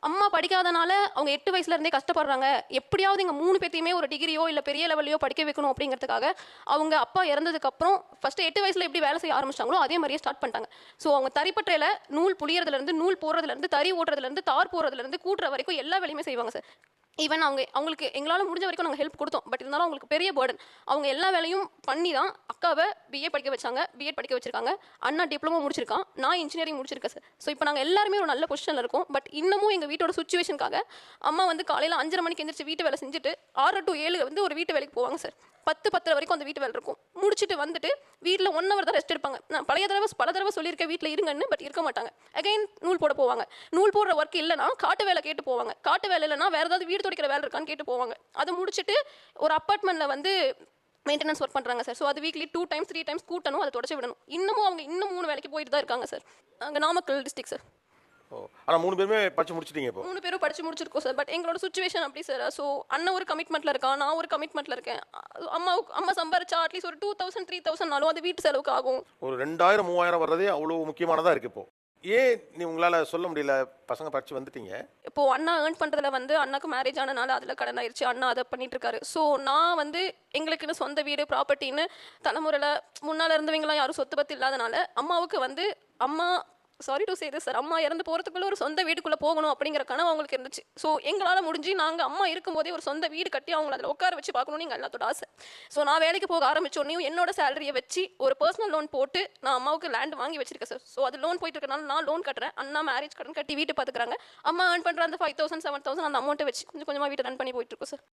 அம்மா படிக்காதனால அவங்க 8 வயசுல இருந்தே கஷ்டப்படுறாங்க. எப்படியாவது எங்க 3 பேத்தையுமே ஒரு டிகிரியோ இல்ல பெரிய லெவல்லயோ படிக்க வைக்கணும் அப்படிங்கிறதுக்காக அவங்க அப்பா இறந்ததுக்கு அப்புறம் ஃபர்ஸ்ட் 8 வயசுல எப்படி வேலை செய்ய ஆரம்பிச்சாங்களோ அதே மாதிரியே ஸ்டார்ட் பண்ணிட்டாங்க. ஸோ அவங்க தறிப்பற்றையில நூல் புளியறதுல இருந்து, நூல் போடுறதுல இருந்து, தறி ஓட்டுறதுல இருந்து, தார் போடுறதுல இருந்து, கூட்டுற வரைக்கும் எல்லா வேலையுமே செய்வாங்க சார். ஈவன் அவங்களுக்கு எங்களால் முடிஞ்ச வரைக்கும் நாங்கள் ஹெல்ப் கொடுத்தோம். பட் இருந்தாலும் அவங்களுக்கு பெரிய பேர்டன். அவங்க எல்லா வேலையும் பண்ணி தான் அக்காவை பிஏ படிக்க வச்சாங்க, பிஎட் படிக்க வச்சிருக்காங்க. அண்ணா டிப்ளமோ முடிச்சிருக்கான், நான் இன்ஜினியரிங் முடிச்சிருக்கேன் சார். ஸோ இப்போ நாங்கள் எல்லாருமே ஒரு நல்ல பொசிஷனில் இருக்கோம். பட் இன்னமும் எங்கள் வீட்டோட சுச்சுவேஷனுக்காக அம்மா வந்து காலையில் 5:30 மணிக்கு எந்திரிச்சு வீட்டு வேலை செஞ்சுட்டு 6 to 7 வந்து ஒரு வீட்டு வேலைக்கு போவாங்க சார். 10 வரைக்கும் அந்த வீட்டு வேலை இருக்கும். முடிச்சுட்டு வந்துட்டு வீட்டில் 1 hour தான் ரெஸ்ட் எடுப்பாங்க. நான் பல தடவை சொல்லியிருக்கேன் வீட்டில் இருங்கன்னு, பட் இருக்க மாட்டாங்க. அகைன் நூல் போட போவாங்க. நூல் போடுற ஒர்க் இல்லைனா காட்டு வேலை கேட்டு போவாங்க. காட்டு வேலை இல்லைனா வேறு ஏதாவது வீடு துடைக்கிற வேலை இருக்கான்னு கேட்டு போவாங்க. அதை முடிச்சுட்டு ஒரு அப்பார்ட்மெண்ட்டில் வந்து மெயின்டெனன்ஸ் ஒர்க் பண்ணுறாங்க சார். ஸோ அது வீக்லி 2 times 3 times கூட்டணும், அதை தொடச்சி விடணும். அவங்க இன்னும் 3 வேலைக்கு போயிட்டு தான் இருக்காங்க சார். அங்கே நாமக்கல் டிஸ்ட்ரிக்ட் சார். ஆனால் 3 பேருமே படிச்சு முடிச்சிட்டீங்க? இப்போ 3 பேரும் படிச்சு முடிச்சிருக்கோம் சார். பட் எங்களோட சுச்சுவேஷன் அப்படி சார். ஸோ அண்ணன் ஒரு கமிட்மெண்ட்டில் இருக்கான், நான் ஒரு கமிட்மெண்ட்டில் இருக்கேன். அம்மா சம்பாரிச்சா அட்லீஸ்ட் ஒரு 2000 3000 அது வீட்டு செலவுக்கு ஆகும். ஒரு 2000 3000 வர்றதே அவ்வளோ முக்கியமானதாக இருக்குது. இப்போ ஏன் உங்களால் சொல்ல முடியல? பசங்க படிச்சு வந்துட்டீங்க. இப்போ அண்ணா ஏர்ன் பண்ணுறதுல வந்து அண்ணாக்கு மேரேஜ் ஆனனால அதில் கடன் ஆயிடுச்சு. அண்ணா அதை பண்ணிட்டு இருக்காரு. ஸோ நான் வந்து எங்களுக்குன்னு சொந்த வீடு ப்ராப்பர்ட்டின்னு தலைமுறையில் முன்னால் இருந்தவங்களாம் யாரும் சொத்து பத்து இல்லாதனால அம்மாவுக்கு வந்து sorry to say this sir, அம்மா இறந்து போகிறதுக்குள்ள ஒரு சொந்த வீட்டுக்குள்ளே போகணும் அப்படிங்கிற கனவு அவங்களுக்கு இருந்துச்சு. ஸோ எங்களால் முடிஞ்சு நாங்கள் அம்மா இருக்கும்போதே ஒரு சொந்த வீடு கட்டி அவங்கள அதில் உட்கார வச்சு பார்க்கணும்னு எங்கள் எல்லாத்தோட ஆசை. ஸோ நான் வேலைக்கு போக ஆரம்பிச்சோடனே என்னோட சேலரியை வச்சு ஒரு பர்சனல் லோன் போட்டு நான் அம்மாவுக்கு லேண்ட் வாங்கி வச்சிருக்கேன் சார். ஸோ அது லோன் போயிட்டு இருக்கனால நான் லோன் கட்டுறேன், அண்ணா மேரேஜ் கடன் கட்டி வீட்டு பார்த்துக்கிறாங்க. அம்மா ஏர்ன் பண்ணுற அந்த 5000 7000 அந்த அமௌண்ட்டை வச்சு கொஞ்சம் கொஞ்சமாக வீட்டை ரன் பண்ணி போயிட்டு இருக்கோம் சார்.